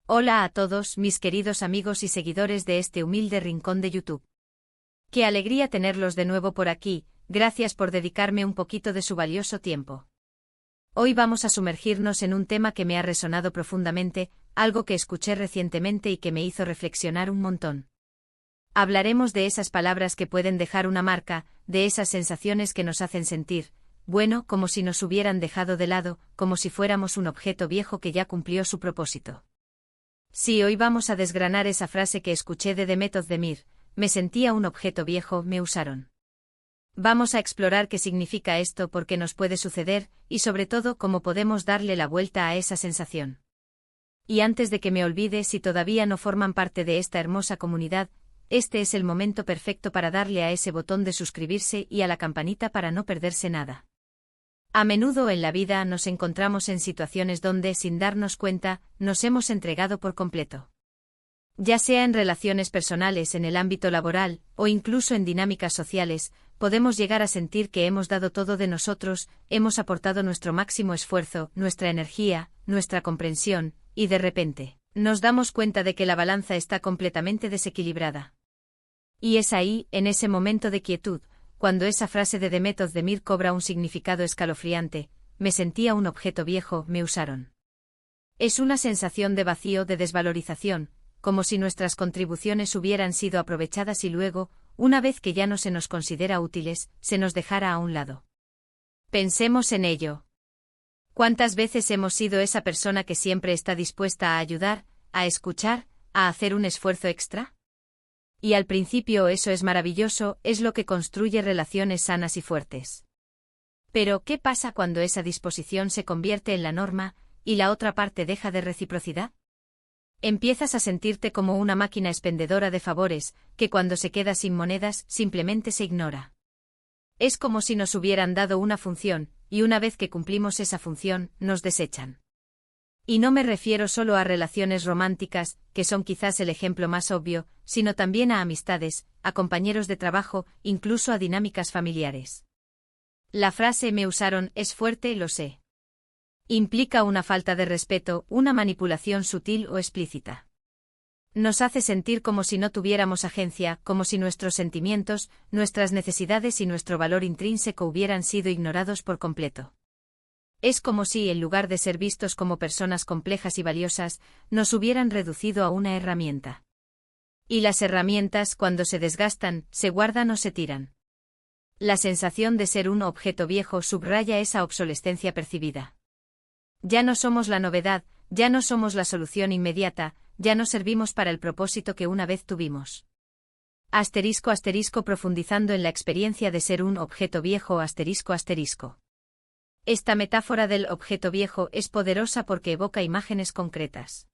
Hola a todos mis queridos amigos y seguidores de este humilde rincón de YouTube. Qué alegría tenerlos de nuevo por aquí, gracias por dedicarme un poquito de su valioso tiempo. Hoy vamos a sumergirnos en un tema que me ha resonado profundamente, algo que escuché recientemente y que me hizo reflexionar un montón. Hablaremos de esas palabras que pueden dejar una marca, de esas sensaciones que nos hacen sentir, bueno, como si nos hubieran dejado de lado, como si fuéramos un objeto viejo que ya cumplió su propósito. Sí, hoy vamos a desgranar esa frase que escuché de Demet Özdemir: me sentía un objeto viejo, me usaron. Vamos a explorar qué significa esto, por qué nos puede suceder, y sobre todo cómo podemos darle la vuelta a esa sensación. Y antes de que me olvide, si todavía no forman parte de esta hermosa comunidad, este es el momento perfecto para darle a ese botón de suscribirse y a la campanita para no perderse nada. A menudo en la vida nos encontramos en situaciones donde, sin darnos cuenta, nos hemos entregado por completo. Ya sea en relaciones personales, en el ámbito laboral, o incluso en dinámicas sociales, podemos llegar a sentir que hemos dado todo de nosotros, hemos aportado nuestro máximo esfuerzo, nuestra energía, nuestra comprensión, y de repente, nos damos cuenta de que la balanza está completamente desequilibrada. Y es ahí, en ese momento de quietud, cuando esa frase de Demet Özdemir cobra un significado escalofriante: me sentía un objeto viejo, me usaron. Es una sensación de vacío, de desvalorización, como si nuestras contribuciones hubieran sido aprovechadas y luego, una vez que ya no se nos considera útiles, se nos dejara a un lado. Pensemos en ello. ¿Cuántas veces hemos sido esa persona que siempre está dispuesta a ayudar, a escuchar, a hacer un esfuerzo extra? Y al principio eso es maravilloso, es lo que construye relaciones sanas y fuertes. Pero, ¿qué pasa cuando esa disposición se convierte en la norma, y la otra parte deja de reciprocidad? Empiezas a sentirte como una máquina expendedora de favores, que cuando se queda sin monedas, simplemente se ignora. Es como si nos hubieran dado una función, y una vez que cumplimos esa función, nos desechan. Y no me refiero solo a relaciones románticas, que son quizás el ejemplo más obvio, sino también a amistades, a compañeros de trabajo, incluso a dinámicas familiares. La frase "me usaron" es fuerte, lo sé. Implica una falta de respeto, una manipulación sutil o explícita. Nos hace sentir como si no tuviéramos agencia, como si nuestros sentimientos, nuestras necesidades y nuestro valor intrínseco hubieran sido ignorados por completo. Es como si, en lugar de ser vistos como personas complejas y valiosas, nos hubieran reducido a una herramienta. Y las herramientas, cuando se desgastan, se guardan o se tiran. La sensación de ser un objeto viejo subraya esa obsolescencia percibida. Ya no somos la novedad, ya no somos la solución inmediata, ya no servimos para el propósito que una vez tuvimos. *** Profundizando en la experiencia de ser un objeto viejo ***. Esta metáfora del objeto viejo es poderosa porque evoca imágenes concretas.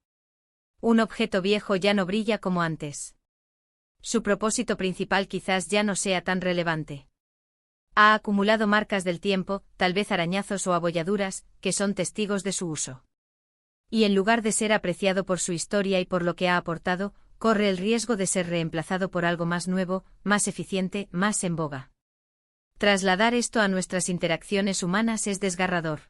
Un objeto viejo ya no brilla como antes. Su propósito principal quizás ya no sea tan relevante. Ha acumulado marcas del tiempo, tal vez arañazos o abolladuras, que son testigos de su uso. Y en lugar de ser apreciado por su historia y por lo que ha aportado, corre el riesgo de ser reemplazado por algo más nuevo, más eficiente, más en boga. Trasladar esto a nuestras interacciones humanas es desgarrador.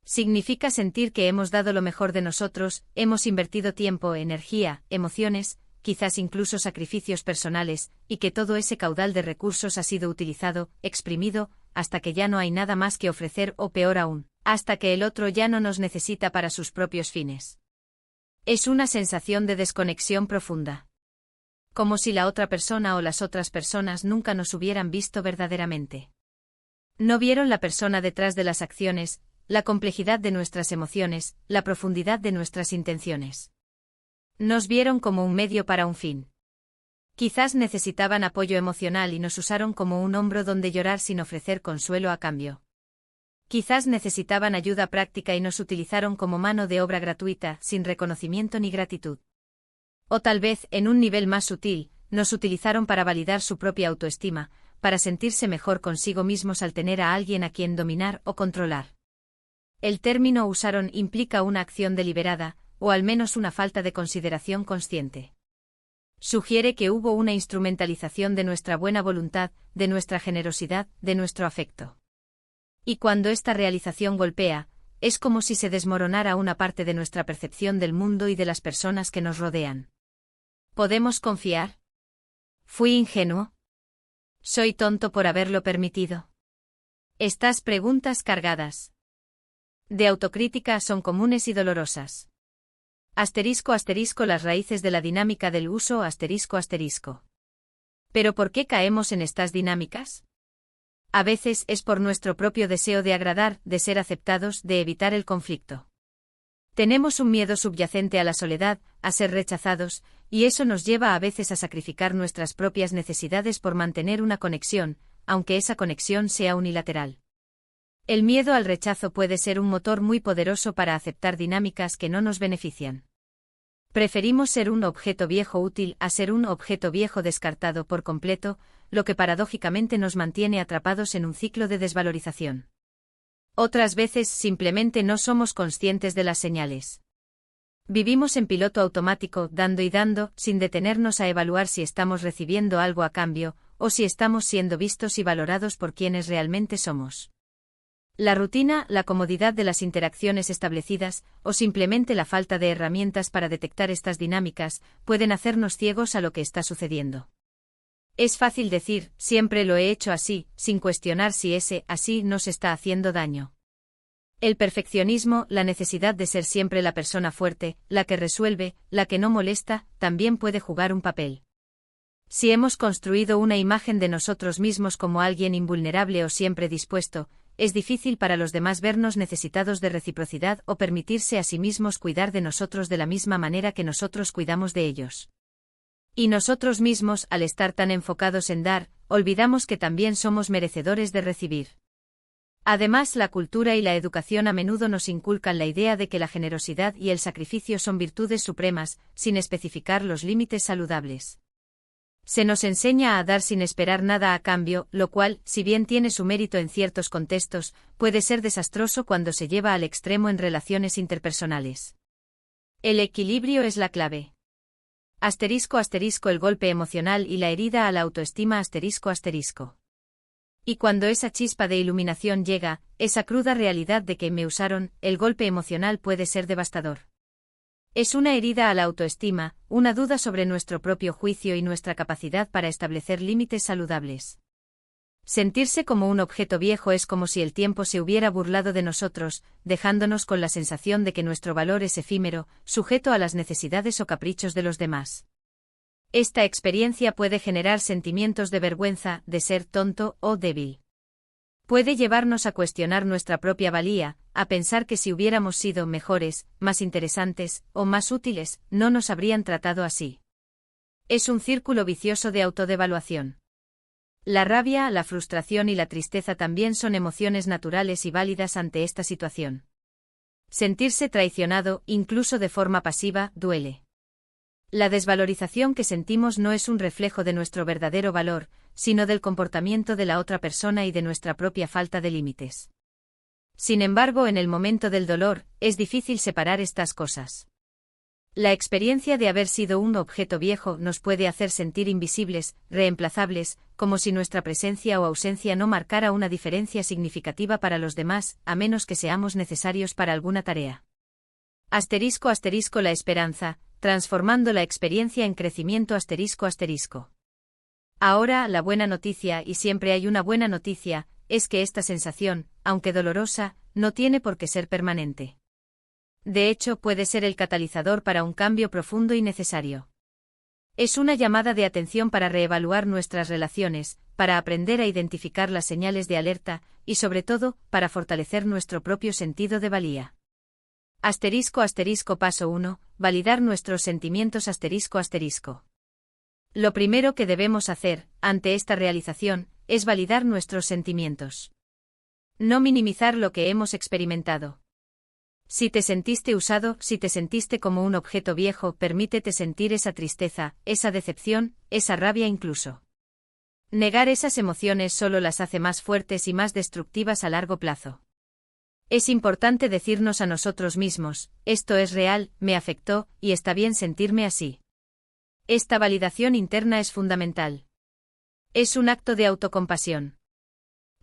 Significa sentir que hemos dado lo mejor de nosotros, hemos invertido tiempo, energía, emociones, quizás incluso sacrificios personales, y que todo ese caudal de recursos ha sido utilizado, exprimido, hasta que ya no hay nada más que ofrecer o peor aún, hasta que el otro ya no nos necesita para sus propios fines. Es una sensación de desconexión profunda. Como si la otra persona o las otras personas nunca nos hubieran visto verdaderamente. No vieron la persona detrás de las acciones, la complejidad de nuestras emociones, la profundidad de nuestras intenciones. Nos vieron como un medio para un fin. Quizás necesitaban apoyo emocional y nos usaron como un hombro donde llorar sin ofrecer consuelo a cambio. Quizás necesitaban ayuda práctica y nos utilizaron como mano de obra gratuita, sin reconocimiento ni gratitud. O tal vez, en un nivel más sutil, nos utilizaron para validar su propia autoestima, para sentirse mejor consigo mismos al tener a alguien a quien dominar o controlar. El término usaron implica una acción deliberada, o al menos una falta de consideración consciente. Sugiere que hubo una instrumentalización de nuestra buena voluntad, de nuestra generosidad, de nuestro afecto. Y cuando esta realización golpea, es como si se desmoronara una parte de nuestra percepción del mundo y de las personas que nos rodean. ¿Podemos confiar? ¿Fui ingenuo? ¿Soy tonto por haberlo permitido? Estas preguntas cargadas de autocrítica son comunes y dolorosas. Asterisco asterisco las raíces de la dinámica del uso asterisco asterisco. ¿Pero por qué caemos en estas dinámicas? A veces es por nuestro propio deseo de agradar, de ser aceptados, de evitar el conflicto. Tenemos un miedo subyacente a la soledad, a ser rechazados, y eso nos lleva a veces a sacrificar nuestras propias necesidades por mantener una conexión, aunque esa conexión sea unilateral. El miedo al rechazo puede ser un motor muy poderoso para aceptar dinámicas que no nos benefician. Preferimos ser un objeto viejo útil a ser un objeto viejo descartado por completo, lo que paradójicamente nos mantiene atrapados en un ciclo de desvalorización. Otras veces simplemente no somos conscientes de las señales. Vivimos en piloto automático, dando y dando, sin detenernos a evaluar si estamos recibiendo algo a cambio, o si estamos siendo vistos y valorados por quienes realmente somos. La rutina, la comodidad de las interacciones establecidas, o simplemente la falta de herramientas para detectar estas dinámicas, pueden hacernos ciegos a lo que está sucediendo. Es fácil decir, siempre lo he hecho así, sin cuestionar si ese así nos está haciendo daño. El perfeccionismo, la necesidad de ser siempre la persona fuerte, la que resuelve, la que no molesta, también puede jugar un papel. Si hemos construido una imagen de nosotros mismos como alguien invulnerable o siempre dispuesto, es difícil para los demás vernos necesitados de reciprocidad o permitirse a sí mismos cuidar de nosotros de la misma manera que nosotros cuidamos de ellos. Y nosotros mismos, al estar tan enfocados en dar, olvidamos que también somos merecedores de recibir. Además, la cultura y la educación a menudo nos inculcan la idea de que la generosidad y el sacrificio son virtudes supremas, sin especificar los límites saludables. Se nos enseña a dar sin esperar nada a cambio, lo cual, si bien tiene su mérito en ciertos contextos, puede ser desastroso cuando se lleva al extremo en relaciones interpersonales. El equilibrio es la clave. Asterisco asterisco el golpe emocional y la herida a la autoestima asterisco asterisco. Y cuando esa chispa de iluminación llega, esa cruda realidad de que me usaron, el golpe emocional puede ser devastador. Es una herida a la autoestima, una duda sobre nuestro propio juicio y nuestra capacidad para establecer límites saludables. Sentirse como un objeto viejo es como si el tiempo se hubiera burlado de nosotros, dejándonos con la sensación de que nuestro valor es efímero, sujeto a las necesidades o caprichos de los demás. Esta experiencia puede generar sentimientos de vergüenza, de ser tonto o débil. Puede llevarnos a cuestionar nuestra propia valía, a pensar que si hubiéramos sido mejores, más interesantes, o más útiles, no nos habrían tratado así. Es un círculo vicioso de autodevaluación. La rabia, la frustración y la tristeza también son emociones naturales y válidas ante esta situación. Sentirse traicionado, incluso de forma pasiva, duele. La desvalorización que sentimos no es un reflejo de nuestro verdadero valor, sino del comportamiento de la otra persona y de nuestra propia falta de límites. Sin embargo, en el momento del dolor, es difícil separar estas cosas. La experiencia de haber sido un objeto viejo nos puede hacer sentir invisibles, reemplazables, como si nuestra presencia o ausencia no marcara una diferencia significativa para los demás, a menos que seamos necesarios para alguna tarea. Asterisco asterisco la esperanza, transformando la experiencia en crecimiento asterisco asterisco. Ahora, la buena noticia, y siempre hay una buena noticia, es que esta sensación, aunque dolorosa, no tiene por qué ser permanente. De hecho, puede ser el catalizador para un cambio profundo y necesario. Es una llamada de atención para reevaluar nuestras relaciones, para aprender a identificar las señales de alerta, y sobre todo, para fortalecer nuestro propio sentido de valía. Asterisco asterisco paso 1, validar nuestros sentimientos asterisco asterisco. Lo primero que debemos hacer, ante esta realización, es validar nuestros sentimientos. No minimizar lo que hemos experimentado. Si te sentiste usado, si te sentiste como un objeto viejo, permítete sentir esa tristeza, esa decepción, esa rabia incluso. Negar esas emociones solo las hace más fuertes y más destructivas a largo plazo. Es importante decirnos a nosotros mismos, esto es real, me afectó, y está bien sentirme así. Esta validación interna es fundamental. Es un acto de autocompasión.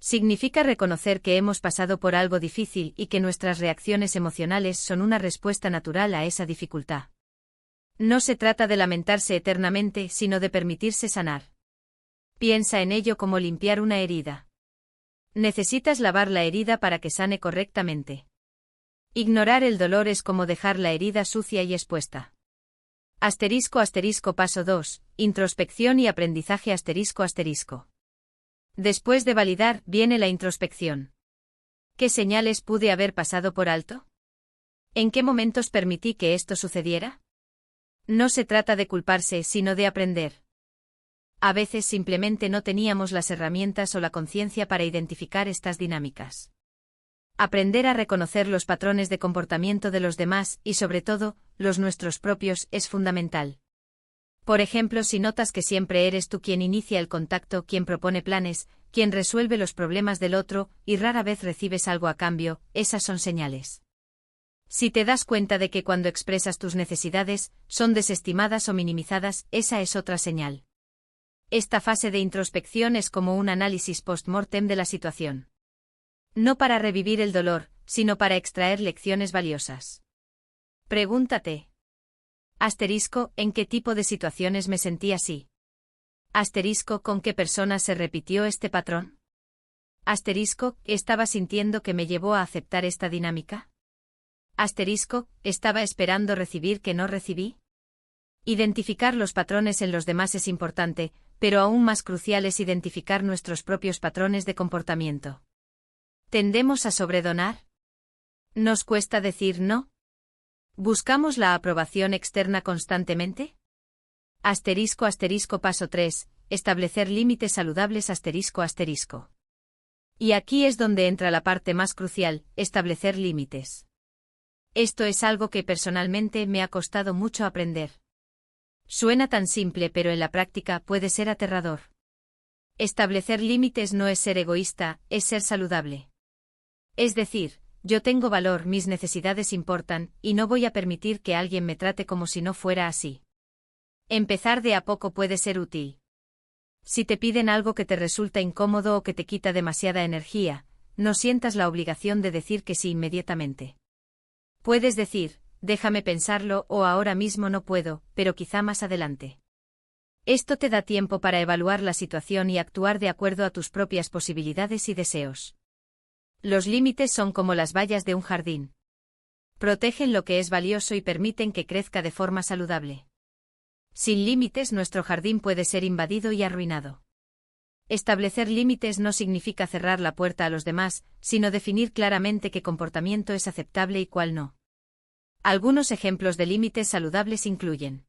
Significa reconocer que hemos pasado por algo difícil y que nuestras reacciones emocionales son una respuesta natural a esa dificultad. No se trata de lamentarse eternamente, sino de permitirse sanar. Piensa en ello como limpiar una herida. Necesitas lavar la herida para que sane correctamente. Ignorar el dolor es como dejar la herida sucia y expuesta. Paso 2. Introspección y aprendizaje ***. Después de validar, viene la introspección. ¿Qué señales pude haber pasado por alto? ¿En qué momentos permití que esto sucediera? No se trata de culparse, sino de aprender. A veces simplemente no teníamos las herramientas o la conciencia para identificar estas dinámicas. Aprender a reconocer los patrones de comportamiento de los demás y, sobre todo, los nuestros propios, es fundamental. Por ejemplo, si notas que siempre eres tú quien inicia el contacto, quien propone planes, quien resuelve los problemas del otro, y rara vez recibes algo a cambio, esas son señales. Si te das cuenta de que cuando expresas tus necesidades, son desestimadas o minimizadas, esa es otra señal. Esta fase de introspección es como un análisis post-mortem de la situación. No para revivir el dolor, sino para extraer lecciones valiosas. Pregúntate. ¿En qué tipo de situaciones me sentí así? ¿Con qué personas se repitió este patrón? ¿Estaba sintiendo que me llevó a aceptar esta dinámica? ¿Estaba esperando recibir que no recibí? Identificar los patrones en los demás es importante, pero aún más crucial es identificar nuestros propios patrones de comportamiento. ¿Tendemos a sobredonar? ¿Nos cuesta decir no? ¿Buscamos la aprobación externa constantemente? Paso 3. Establecer límites saludables ***. Y aquí es donde entra la parte más crucial, establecer límites. Esto es algo que personalmente me ha costado mucho aprender. Suena tan simple, pero en la práctica puede ser aterrador. Establecer límites no es ser egoísta, es ser saludable. Es decir, yo tengo valor, mis necesidades importan, y no voy a permitir que alguien me trate como si no fuera así. Empezar de a poco puede ser útil. Si te piden algo que te resulta incómodo o que te quita demasiada energía, no sientas la obligación de decir que sí inmediatamente. Puedes decir, déjame pensarlo, o ahora mismo no puedo, pero quizá más adelante. Esto te da tiempo para evaluar la situación y actuar de acuerdo a tus propias posibilidades y deseos. Los límites son como las vallas de un jardín. Protegen lo que es valioso y permiten que crezca de forma saludable. Sin límites, nuestro jardín puede ser invadido y arruinado. Establecer límites no significa cerrar la puerta a los demás, sino definir claramente qué comportamiento es aceptable y cuál no. Algunos ejemplos de límites saludables incluyen: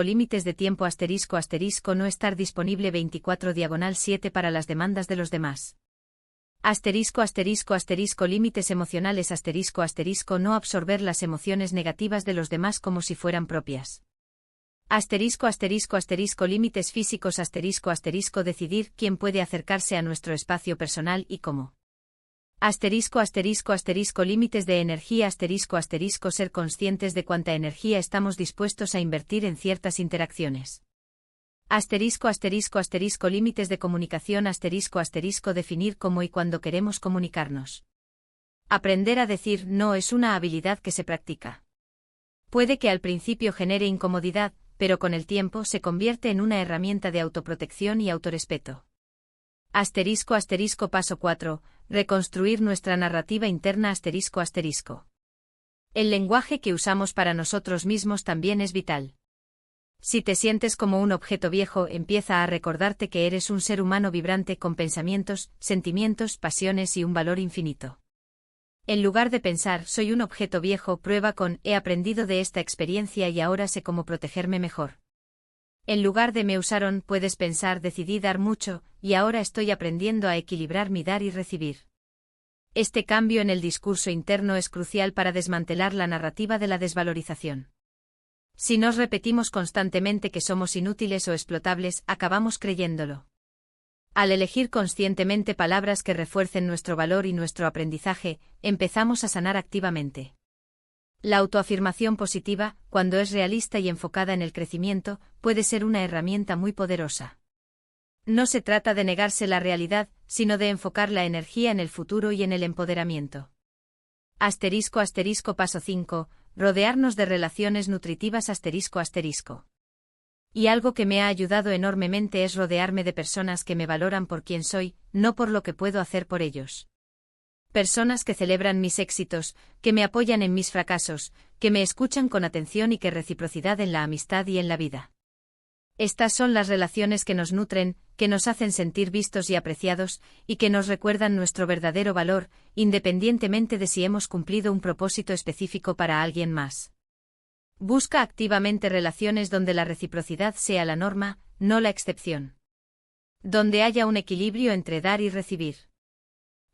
límites de tiempo no estar disponible 24/7 para las demandas de los demás. Límites emocionales no absorber las emociones negativas de los demás como si fueran propias. Límites físicos decidir quién puede acercarse a nuestro espacio personal y cómo. Límites de energía ser conscientes de cuánta energía estamos dispuestos a invertir en ciertas interacciones. Límites de comunicación definir cómo y cuándo queremos comunicarnos. Aprender a decir no es una habilidad que se practica. Puede que al principio genere incomodidad, pero con el tiempo se convierte en una herramienta de autoprotección y autorrespeto. Paso 4. Reconstruir nuestra narrativa interna El lenguaje que usamos para nosotros mismos también es vital. Si te sientes como un objeto viejo, empieza a recordarte que eres un ser humano vibrante con pensamientos, sentimientos, pasiones y un valor infinito. En lugar de pensar, soy un objeto viejo, prueba con, he aprendido de esta experiencia y ahora sé cómo protegerme mejor. En lugar de me usaron, puedes pensar, decidí dar mucho, y ahora estoy aprendiendo a equilibrar mi dar y recibir. Este cambio en el discurso interno es crucial para desmantelar la narrativa de la desvalorización. Si nos repetimos constantemente que somos inútiles o explotables, acabamos creyéndolo. Al elegir conscientemente palabras que refuercen nuestro valor y nuestro aprendizaje, empezamos a sanar activamente. La autoafirmación positiva, cuando es realista y enfocada en el crecimiento, puede ser una herramienta muy poderosa. No se trata de negarse la realidad, sino de enfocar la energía en el futuro y en el empoderamiento. Paso 5. Rodearnos de relaciones nutritivas. Y algo que me ha ayudado enormemente es rodearme de personas que me valoran por quien soy, no por lo que puedo hacer por ellos. Personas que celebran mis éxitos, que me apoyan en mis fracasos, que me escuchan con atención y que reciprocidad en la amistad y en la vida. Estas son las relaciones que nos nutren, que nos hacen sentir vistos y apreciados, y que nos recuerdan nuestro verdadero valor, independientemente de si hemos cumplido un propósito específico para alguien más. Busca activamente relaciones donde la reciprocidad sea la norma, no la excepción. Donde haya un equilibrio entre dar y recibir.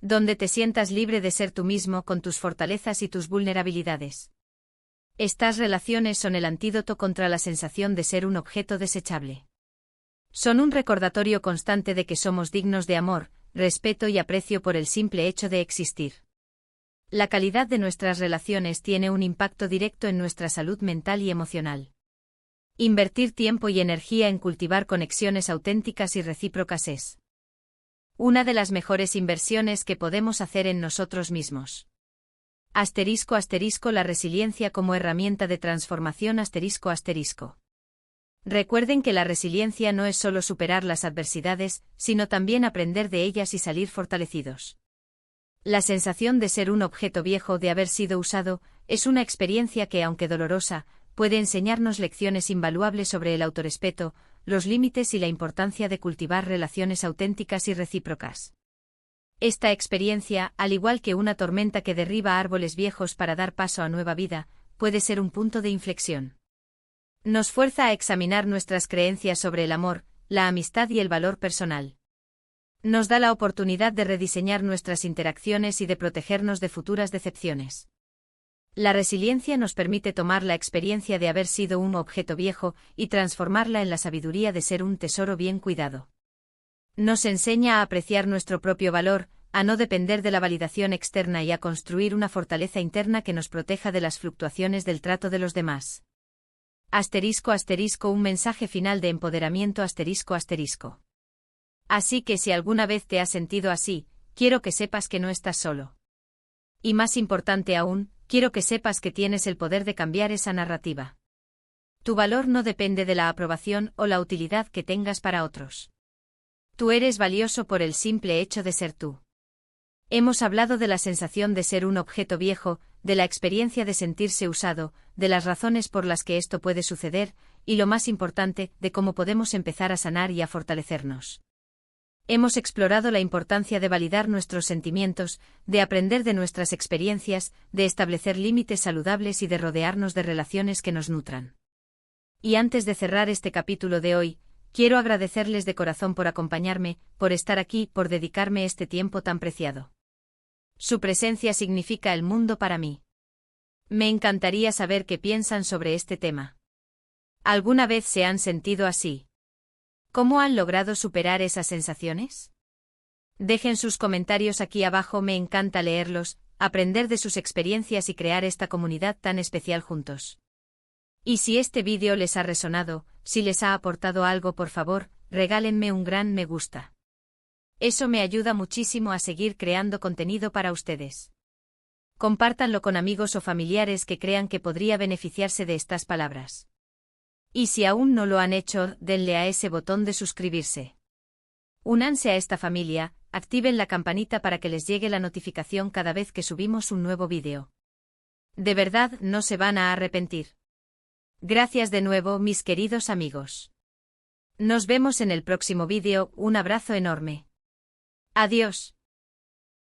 Donde te sientas libre de ser tú mismo con tus fortalezas y tus vulnerabilidades. Estas relaciones son el antídoto contra la sensación de ser un objeto desechable. Son un recordatorio constante de que somos dignos de amor, respeto y aprecio por el simple hecho de existir. La calidad de nuestras relaciones tiene un impacto directo en nuestra salud mental y emocional. Invertir tiempo y energía en cultivar conexiones auténticas y recíprocas es una de las mejores inversiones que podemos hacer en nosotros mismos. La resiliencia como herramienta de transformación. Recuerden que la resiliencia no es solo superar las adversidades, sino también aprender de ellas y salir fortalecidos. La sensación de ser un objeto viejo, de haber sido usado, es una experiencia que, aunque dolorosa, puede enseñarnos lecciones invaluables sobre el autorrespeto, los límites y la importancia de cultivar relaciones auténticas y recíprocas. Esta experiencia, al igual que una tormenta que derriba árboles viejos para dar paso a nueva vida, puede ser un punto de inflexión. Nos fuerza a examinar nuestras creencias sobre el amor, la amistad y el valor personal. Nos da la oportunidad de rediseñar nuestras interacciones y de protegernos de futuras decepciones. La resiliencia nos permite tomar la experiencia de haber sido un objeto viejo y transformarla en la sabiduría de ser un tesoro bien cuidado. Nos enseña a apreciar nuestro propio valor, a no depender de la validación externa y a construir una fortaleza interna que nos proteja de las fluctuaciones del trato de los demás. Un mensaje final de empoderamiento. Así que si alguna vez te has sentido así, quiero que sepas que no estás solo. Y más importante aún, quiero que sepas que tienes el poder de cambiar esa narrativa. Tu valor no depende de la aprobación o la utilidad que tengas para otros. Tú eres valioso por el simple hecho de ser tú. Hemos hablado de la sensación de ser un objeto viejo, de la experiencia de sentirse usado, de las razones por las que esto puede suceder, y lo más importante, de cómo podemos empezar a sanar y a fortalecernos. Hemos explorado la importancia de validar nuestros sentimientos, de aprender de nuestras experiencias, de establecer límites saludables y de rodearnos de relaciones que nos nutran. Y antes de cerrar este capítulo de hoy, quiero agradecerles de corazón por acompañarme, por estar aquí, por dedicarme este tiempo tan preciado. Su presencia significa el mundo para mí. Me encantaría saber qué piensan sobre este tema. ¿Alguna vez se han sentido así? ¿Cómo han logrado superar esas sensaciones? Dejen sus comentarios aquí abajo, me encanta leerlos, aprender de sus experiencias y crear esta comunidad tan especial juntos. Y si este vídeo les ha resonado, si les ha aportado algo, por favor, regálenme un gran me gusta. Eso me ayuda muchísimo a seguir creando contenido para ustedes. Compártanlo con amigos o familiares que crean que podría beneficiarse de estas palabras. Y si aún no lo han hecho, denle a ese botón de suscribirse. Únanse a esta familia, activen la campanita para que les llegue la notificación cada vez que subimos un nuevo vídeo. De verdad, no se van a arrepentir. Gracias de nuevo, mis queridos amigos. Nos vemos en el próximo vídeo, un abrazo enorme. Adiós.